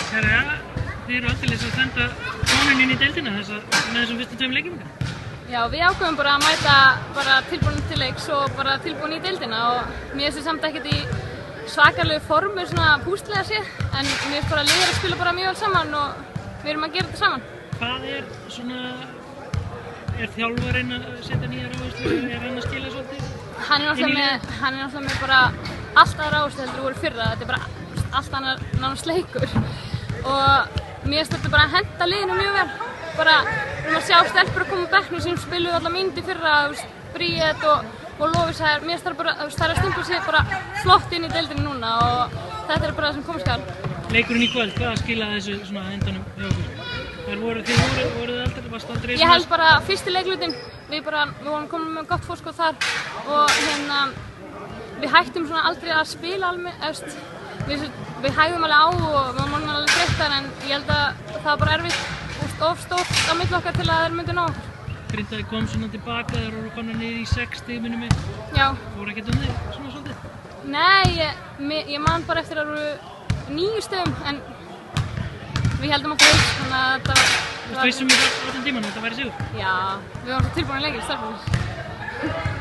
Herra, þið eru aldeilis að senda konun inn í deildina með þessum fyrstu 2 leikjum? Já, við ákveðum bara að mæta bara tilbúin til leiks og bara tilbúin í deildina og mér finnst samt ekkert í svakalegu formu svona pústlega séð en mér finnst bara liðir að spila bara mjög vel saman og við erum að gera þetta saman. Hvað er þjálfarinn að setja nýjar áherslu, er hann að skila svolítið? Hann er náttúrulega með bara allt aðra áherslu heldur voru fyrra, þetta er bara allt annar nánast leikur og mér finnst þetta bara að henta liðinu mjög vel. Bara að sjá stelpur að koma á bekknum sem spiluðu alla mínútur fyrra, Bríet og Lovísa, mér finnst það að stimpla sig bara flott inn í deildinni núna og þetta er bara það sem koma skal. Leikurinn í kvöld, hvað skilaði þessu svona endanum hjá okkur? Varstu aldrei Ég held bara fyrsti leiklutin, við vorum komin með gott fórskot þar og við hættum svona aldrei að spila alveg, við hægðum alveg á og við vorum alveg þreyttar en ég held að það var bara erfitt of stórt á milli okkar til að þeir myndu ná okkur. Grindavík kom svona tilbaka, þeir voru komnir niður í 6 stig minnum mig. Já. Fóru ekkert þig svona svolítið? Nei, ég man bara eftir að það voru 9 stigum en við heldum okkur upp, þannig að þetta var... Þú veist vissum í allan tíman að þetta væri sigur? Já, við vorum svo tilbúin að leikja, stelpurnar.